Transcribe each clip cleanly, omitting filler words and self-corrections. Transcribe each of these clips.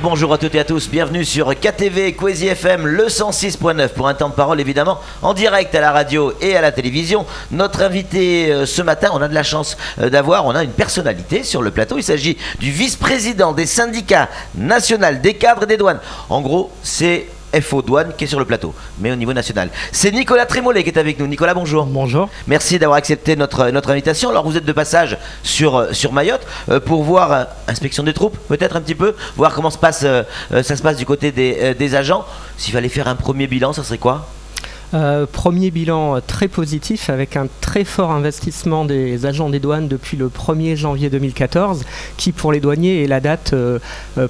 Bonjour à toutes et à tous, bienvenue sur KTV Kwezi FM, le 106.9 pour un temps de parole évidemment en direct à la radio et à la télévision. Notre invité ce matin, on a de la chance on a une personnalité sur le plateau, il s'agit du vice-président des syndicats nationaux des cadres et des douanes. En gros, c'est FO Douane qui est sur le plateau, mais au niveau national. C'est Nicolas Trémollet qui est avec nous. Nicolas, bonjour. Bonjour. Merci d'avoir accepté notre invitation. Alors vous êtes de passage sur Mayotte pour voir inspection des troupes, peut-être un petit peu, voir comment ça se passe du côté des agents. S'il fallait faire un premier bilan, ça serait quoi ? Premier bilan très positif avec un très fort investissement des agents des douanes depuis le 1er janvier 2014 qui pour les douaniers est la date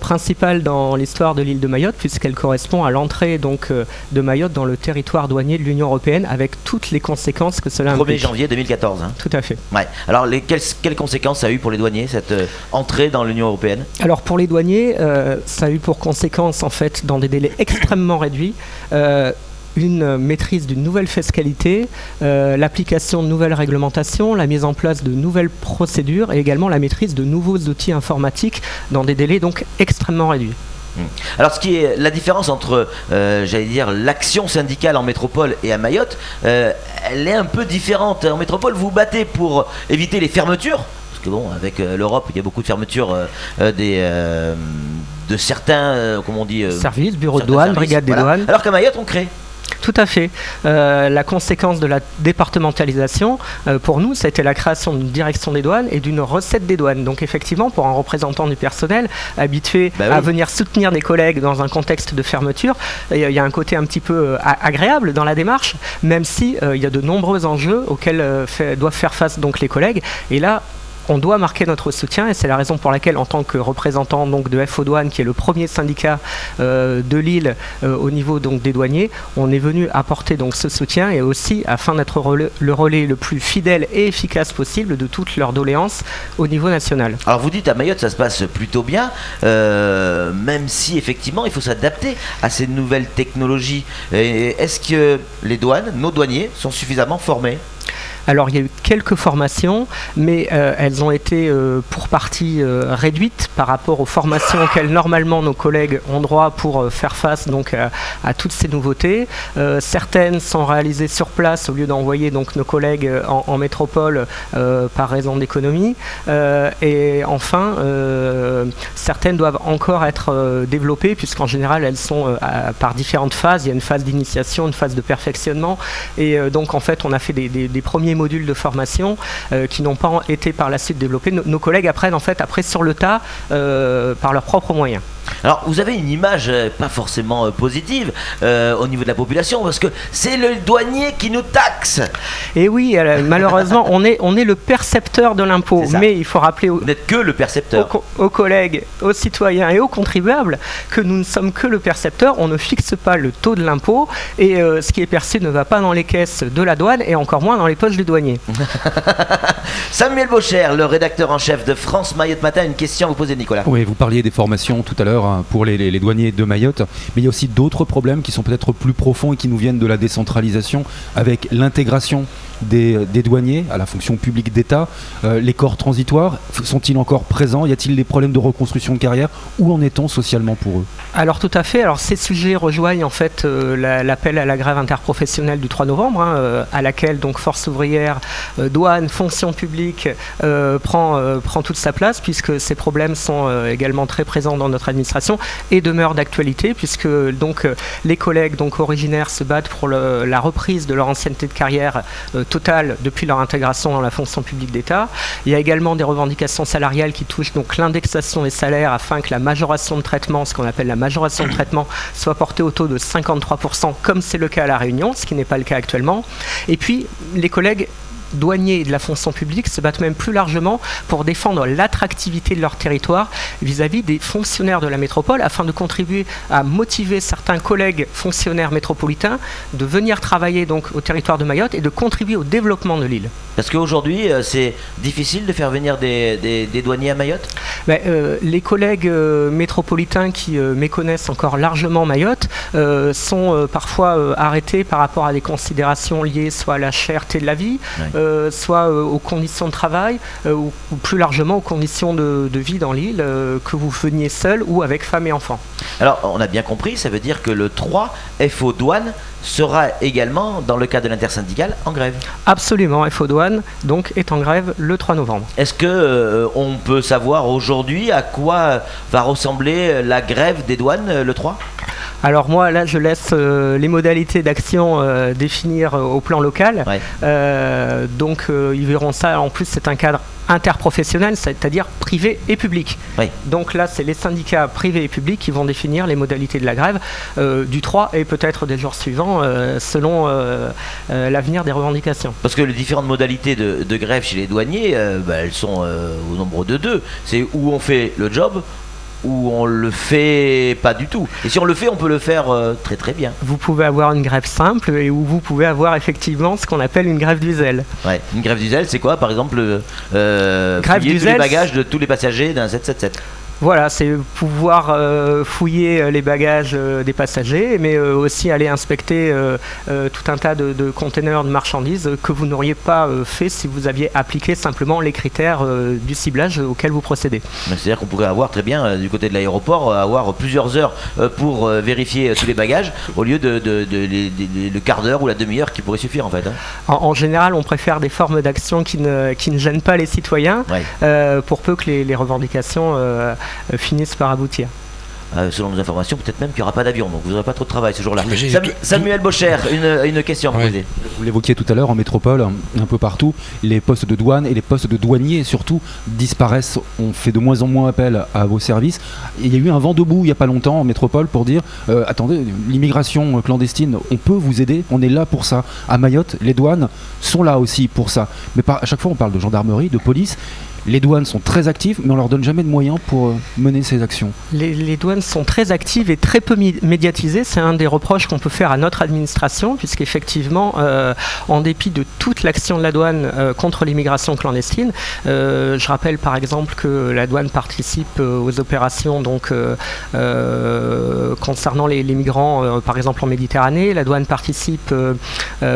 principale dans l'histoire de l'île de Mayotte puisqu'elle correspond à l'entrée de Mayotte dans le territoire douanier de l'Union Européenne avec toutes les conséquences que cela implique. 1er janvier 2014. Hein. Tout à fait. Ouais. Alors quelles conséquences ça a eu pour les douaniers cette entrée dans l'Union Européenne ? Alors pour les douaniers, ça a eu pour conséquence en fait dans des délais extrêmement réduits une maîtrise d'une nouvelle fiscalité, l'application de nouvelles réglementations, la mise en place de nouvelles procédures et également la maîtrise de nouveaux outils informatiques dans des délais donc extrêmement réduits. Alors ce qui est la différence entre l'action syndicale en métropole et à Mayotte, elle est un peu différente. En métropole, vous battez pour éviter les fermetures, parce que bon, avec l'Europe, il y a beaucoup de fermetures de certains, services, bureaux de douane, brigades des douanes. Alors qu'à Mayotte, on crée. Tout à fait. La conséquence de la départementalisation, pour nous, ça a été la création d'une direction des douanes et d'une recette des douanes. Donc effectivement, pour un représentant du personnel habitué à venir soutenir des collègues dans un contexte de fermeture, il y a un côté un petit peu agréable dans la démarche, même si il y a de nombreux enjeux auxquels doivent faire face donc les collègues. Et là, on doit marquer notre soutien et c'est la raison pour laquelle en tant que représentant donc, de FO Douane qui est le premier syndicat de l'île au niveau donc, des douaniers, on est venu apporter donc, ce soutien et aussi afin d'être le relais le plus fidèle et efficace possible de toutes leurs doléances au niveau national. Alors vous dites à Mayotte ça se passe plutôt bien, même si effectivement il faut s'adapter à ces nouvelles technologies. Est-ce que les douanes, nos douaniers sont suffisamment formés ? Alors il y a eu quelques formations, mais elles ont été pour partie réduites par rapport aux formations auxquelles normalement nos collègues ont droit pour faire face donc, à toutes ces nouveautés. Certaines sont réalisées sur place au lieu d'envoyer donc, nos collègues en métropole par raison d'économie. Et enfin, certaines doivent encore être développées puisqu'en général elles sont par différentes phases. Il y a une phase d'initiation, une phase de perfectionnement. Et donc en fait on a fait des premiers modules de formation qui n'ont pas été par la suite développés. Nos collègues apprennent en fait après sur le tas par leurs propres moyens. Alors vous avez une image pas forcément positive au niveau de la population parce que c'est le douanier qui nous taxe. Et oui, malheureusement on est le percepteur de l'impôt, mais il faut rappeler vous n'êtes que le percepteur. Aux collègues, aux citoyens et aux contribuables que nous ne sommes que le percepteur, on ne fixe pas le taux de l'impôt et ce qui est perçu ne va pas dans les caisses de la douane et encore moins dans les poches du douanier. Samuel Baucher, le rédacteur en chef de France Mayotte Matin, une question à vous poser Nicolas. Oui, vous parliez des formations tout à l'heure pour les douaniers de Mayotte, mais il y a aussi d'autres problèmes qui sont peut-être plus profonds et qui nous viennent de la décentralisation avec l'intégration des douaniers à la fonction publique d'État. Les corps transitoires, sont-ils encore présents ? Y a-t-il des problèmes de reconstruction de carrière ? Où en est-on socialement pour eux ? Alors tout à fait, alors ces sujets rejoignent en fait l'appel à la grève interprofessionnelle du 3 novembre, à laquelle donc Force ouvrière, douane, fonction publique prend toute sa place puisque ces problèmes sont également très présents dans notre administration et demeurent d'actualité puisque donc les collègues donc originaires se battent pour la reprise de leur ancienneté de carrière totale depuis leur intégration dans la fonction publique d'État. Il y a également des revendications salariales qui touchent donc l'indexation des salaires afin que la majoration de traitement, ce qu'on appelle la majoration de traitement, soit portée au taux de 53% comme c'est le cas à La Réunion, ce qui n'est pas le cas actuellement. Et puis les collègues douaniers et de la fonction publique se battent même plus largement pour défendre l'attractivité de leur territoire vis-à-vis des fonctionnaires de la métropole afin de contribuer à motiver certains collègues fonctionnaires métropolitains de venir travailler donc au territoire de Mayotte et de contribuer au développement de l'île. Parce qu'aujourd'hui, c'est difficile de faire venir des douaniers à Mayotte. Les collègues métropolitains qui méconnaissent encore largement Mayotte sont parfois arrêtés par rapport à des considérations liées soit à la cherté de la vie, soit aux conditions de travail, ou plus largement aux conditions de vie dans l'île, que vous veniez seul ou avec femme et enfants. Alors, on a bien compris, ça veut dire que le 3 FO Douane sera également, dans le cadre de l'intersyndicale, en grève. Absolument, FO Douane donc, est en grève le 3 novembre. Est-ce que on peut savoir aujourd'hui à quoi va ressembler la grève des douanes le 3 ? Alors moi, là, je laisse les modalités d'action définir au plan local. Donc, ils verront ça. En plus, c'est un cadre interprofessionnel, c'est-à-dire privé et public. Donc là, c'est les syndicats privés et publics qui vont définir les modalités de la grève du 3 et peut-être des jours suivants, selon l'avenir des revendications. Parce que les différentes modalités de grève chez les douaniers, elles sont au nombre de 2. C'est où on fait le job, où on le fait pas du tout. Et si on le fait, on peut le faire très très bien. Vous pouvez avoir une grève simple et où vous pouvez avoir effectivement ce qu'on appelle une grève du zèle. Une grève du zèle, c'est quoi? Par exemple, fouiller tous les bagages de tous les passagers d'un 777. Voilà, c'est pouvoir fouiller les bagages des passagers, mais aussi aller inspecter tout un tas de conteneurs de marchandises que vous n'auriez pas fait si vous aviez appliqué simplement les critères du ciblage auquel vous procédez. C'est-à-dire qu'on pourrait avoir très bien, du côté de l'aéroport, avoir plusieurs heures pour vérifier tous les bagages, au lieu de le quart d'heure ou la demi-heure qui pourrait suffire en fait. En général, on préfère des formes d'action qui ne gênent pas les citoyens, pour peu que les revendications finissent par aboutir. Selon nos informations, peut-être même qu'il n'y aura pas d'avion, donc vous n'aurez pas trop de travail ce jour-là. Samuel Bocher, une question à vous poser. Vous l'évoquiez tout à l'heure, en métropole, un peu partout, les postes de douane et les postes de douaniers surtout disparaissent. On fait de moins en moins appel à vos services. Il y a eu un vent debout il n'y a pas longtemps en métropole pour dire attendez, l'immigration clandestine, on peut vous aider, on est là pour ça. À Mayotte, les douanes sont là aussi pour ça. Mais à chaque fois, on parle de gendarmerie, de police. Les douanes sont très actives, mais on leur donne jamais de moyens pour mener ces actions. Les douanes sont très actives et très peu médiatisées. C'est un des reproches qu'on peut faire à notre administration, puisqu'effectivement, en dépit de toute l'action de la douane contre l'immigration clandestine, je rappelle par exemple que la douane participe aux opérations donc, concernant les migrants, par exemple en Méditerranée. La douane participe,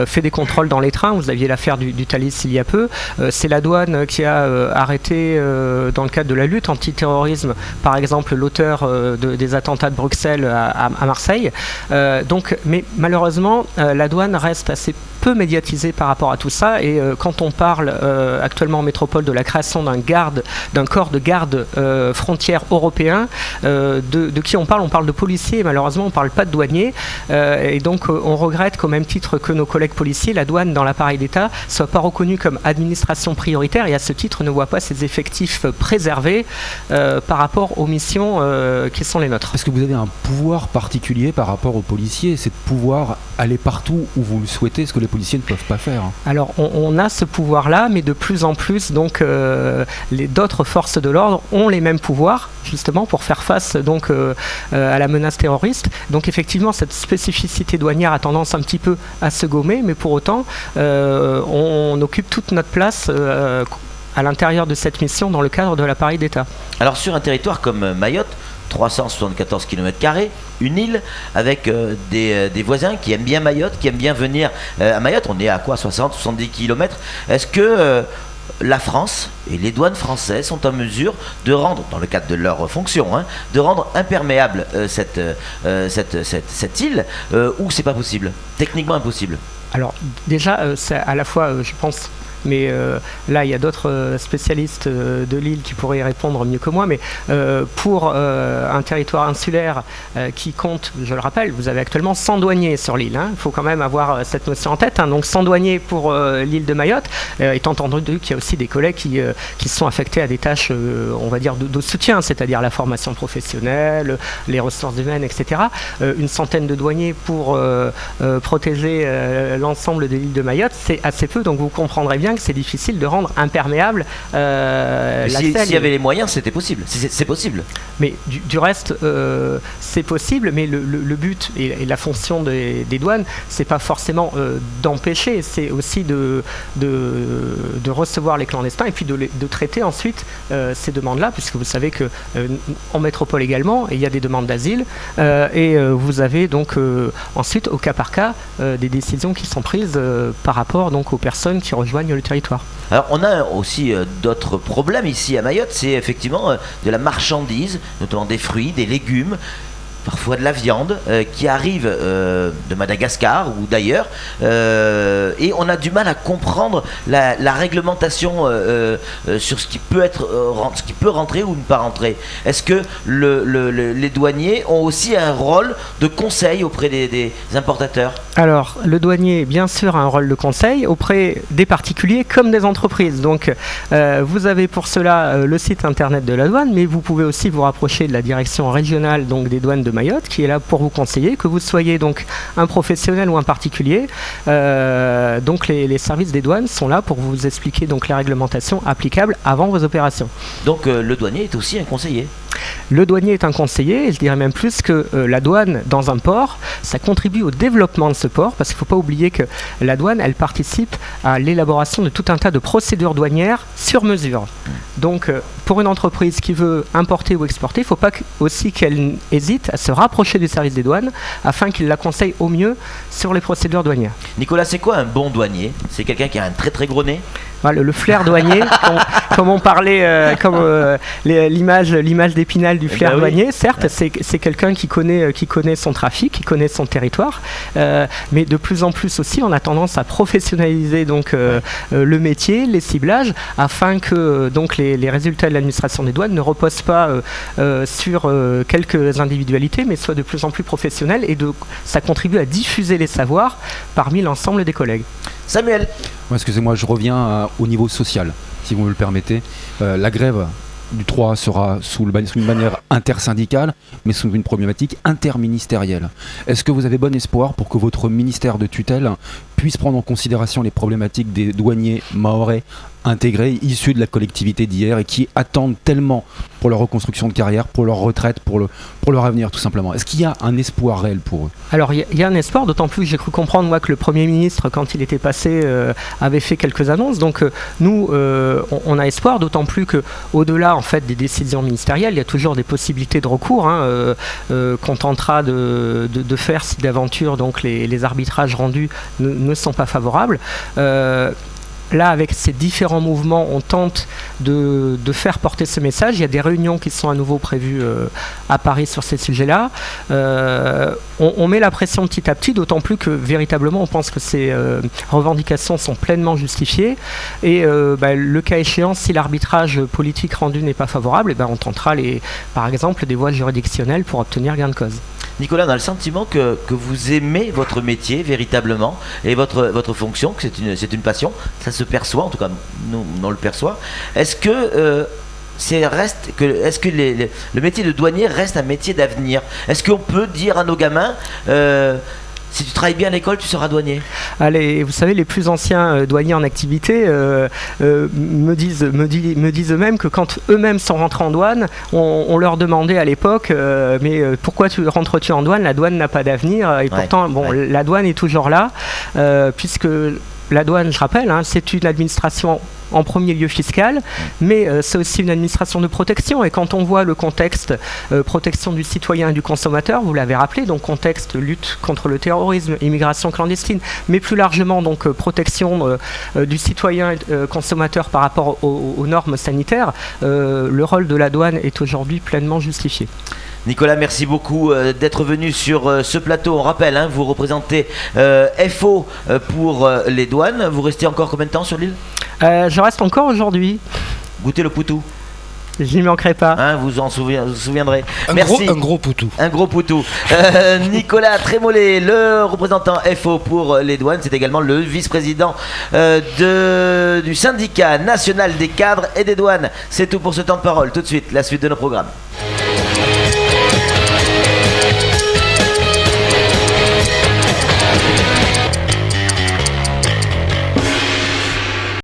fait des contrôles dans les trains. Vous aviez l'affaire du Thalys il y a peu. C'est la douane qui a arrêté dans le cadre de la lutte antiterrorisme, par exemple l'auteur des attentats de Bruxelles à Marseille. Mais malheureusement, la douane reste assez peu médiatisée par rapport à tout ça. Et quand on parle actuellement en métropole de la création d'un corps de garde frontière européen, de qui on parle de policiers, et malheureusement on ne parle pas de douaniers. Et donc on regrette qu'au même titre que nos collègues policiers, la douane dans l'appareil d'État ne soit pas reconnue comme administration prioritaire et à ce titre ne voit pas ses effectifs préservés par rapport aux missions qui sont les nôtres. Est-ce que vous avez un pouvoir particulier par rapport aux policiers? C'est de pouvoir aller partout où vous le souhaitez, ce que les policiers ne peuvent pas faire. Alors on a ce pouvoir-là, mais de plus en plus donc d'autres forces de l'ordre ont les mêmes pouvoirs justement pour faire face donc à la menace terroriste. Donc effectivement cette spécificité douanière a tendance un petit peu à se gommer, mais pour autant on occupe toute notre place à l'intérieur de cette mission dans le cadre de l'appareil d'État. Alors sur un territoire comme Mayotte, 374 km², une île avec des voisins qui aiment bien Mayotte, qui aiment bien venir à Mayotte, on est à quoi, 60-70 km. Est-ce que la France et les douanes françaises sont en mesure de rendre, dans le cadre de leur fonction, de rendre imperméable cette île, ou c'est pas possible, techniquement impossible? Alors déjà, c'est à la fois, je pense, mais là il y a d'autres spécialistes de l'île qui pourraient y répondre mieux que moi, mais pour un territoire insulaire qui compte, je le rappelle, vous avez actuellement 100 douaniers sur l'île, il faut quand même avoir cette notion en tête, donc 100 douaniers pour l'île de Mayotte, étant entendu qu'il y a aussi des collègues qui sont affectés à des tâches, on va dire, de soutien, c'est-à-dire la formation professionnelle, les ressources humaines, etc. Une centaine de douaniers pour protéger l'ensemble de l'île de Mayotte, c'est assez peu, donc vous comprendrez bien bien que c'est difficile de rendre imperméable l'accès. S'il y avait les moyens, c'était possible. C'est possible. Mais du reste, c'est possible, mais le but et la fonction des douanes, c'est pas forcément d'empêcher, c'est aussi de recevoir les clandestins et puis de traiter ensuite ces demandes-là, puisque vous savez que en métropole également, il y a des demandes d'asile et vous avez donc ensuite au cas par cas des décisions qui sont prises par rapport donc aux personnes qui rejoignent le territoire. Alors on a aussi d'autres problèmes ici à Mayotte, c'est effectivement de la marchandise, notamment des fruits, des légumes, parfois de la viande qui arrive de Madagascar ou d'ailleurs et on a du mal à comprendre la réglementation sur ce qui peut rentrer ou ne pas rentrer. Est-ce que les douaniers ont aussi un rôle de conseil auprès des importateurs? Alors le douanier bien sûr a un rôle de conseil auprès des particuliers comme des entreprises. Donc vous avez pour cela le site internet de la douane, mais vous pouvez aussi vous rapprocher de la direction régionale donc des douanes de Mayotte qui est là pour vous conseiller, que vous soyez donc un professionnel ou un particulier. Donc les services des douanes sont là pour vous expliquer donc les réglementations applicables avant vos opérations. Donc le douanier est aussi un conseiller. Le douanier est un conseiller, et je dirais même plus que la douane dans un port, ça contribue au développement de ce port, parce qu'il ne faut pas oublier que la douane, elle participe à l'élaboration de tout un tas de procédures douanières sur mesure. Donc pour une entreprise qui veut importer ou exporter, il ne faut pas aussi qu'elle hésite à se rapprocher du service des douanes afin qu'il la conseille au mieux sur les procédures douanières. Nicolas, c'est quoi un bon douanier? C'est quelqu'un qui a un très très gros nez? Voilà, le flair douanier, comme on parlait, l'image d'Épinal du flair douanier, certes, c'est quelqu'un qui connaît son trafic, qui connaît son territoire, mais de plus en plus aussi, on a tendance à professionnaliser donc le métier, les ciblages, afin que donc les résultats de l'administration des douanes ne reposent pas sur quelques individualités, mais soient de plus en plus professionnels, et ça contribue à diffuser les savoirs parmi l'ensemble des collègues. Samuel. Excusez-moi, je reviens au niveau social, si vous me le permettez. La grève du 3 sera sous une manière intersyndicale, mais sous une problématique interministérielle. Est-ce que vous avez bon espoir pour que votre ministère de tutelle puisse prendre en considération les problématiques des douaniers mahorais intégrés, issus de la collectivité d'hier et qui attendent tellement pour leur reconstruction de carrière, pour leur retraite, pour leur avenir tout simplement? Est-ce qu'il y a un espoir réel pour eux? Alors il y a un espoir, d'autant plus que j'ai cru comprendre moi que le Premier ministre, quand il était passé, avait fait quelques annonces. Donc nous, on a espoir, d'autant plus qu'au-delà en fait des décisions ministérielles, il y a toujours des possibilités de recours qu'on tentera de faire si d'aventure donc les arbitrages rendus ne sont pas favorables. Là, avec ces différents mouvements, on tente de faire porter ce message. Il y a des réunions qui sont à nouveau prévues à Paris sur ces sujets-là. On met la pression petit à petit, d'autant plus que véritablement, on pense que ces revendications sont pleinement justifiées. Et le cas échéant, si l'arbitrage politique rendu n'est pas favorable, on tentera par exemple des voies juridictionnelles pour obtenir gain de cause. Nicolas, on a le sentiment que vous aimez votre métier véritablement et votre fonction, que c'est une passion. Ça se perçoit, en tout cas nous on le perçoit. Est-ce que le métier de douanier reste un métier d'avenir? Est-ce qu'on peut dire à nos gamins si tu travailles bien à l'école, tu seras douanier? Allez, vous savez, les plus anciens douaniers en activité me disent eux-mêmes que quand eux-mêmes sont rentrés en douane, on leur demandait à l'époque mais pourquoi rentres-tu en douane? La douane n'a pas d'avenir. Et pourtant, la douane est toujours là, puisque la douane, je rappelle, c'est une administration en premier lieu fiscale, mais c'est aussi une administration de protection. Et quand on voit le contexte protection du citoyen et du consommateur, vous l'avez rappelé, donc contexte lutte contre le terrorisme, immigration clandestine, mais plus largement donc protection du citoyen et consommateur par rapport aux normes sanitaires, le rôle de la douane est aujourd'hui pleinement justifié. Nicolas, merci beaucoup d'être venu sur ce plateau. On rappelle, vous représentez FO pour les douanes. Vous restez encore combien de temps sur l'île? Je reste encore aujourd'hui. Goûtez le poutou. J'y manquerai pas. Vous en souviendrez. Merci. Un gros poutou. Un gros poutou. Nicolas Trémollet, le représentant FO pour les douanes, c'est également le vice-président du syndicat national des cadres et des douanes. C'est tout pour ce temps de parole. Tout de suite, la suite de nos programmes.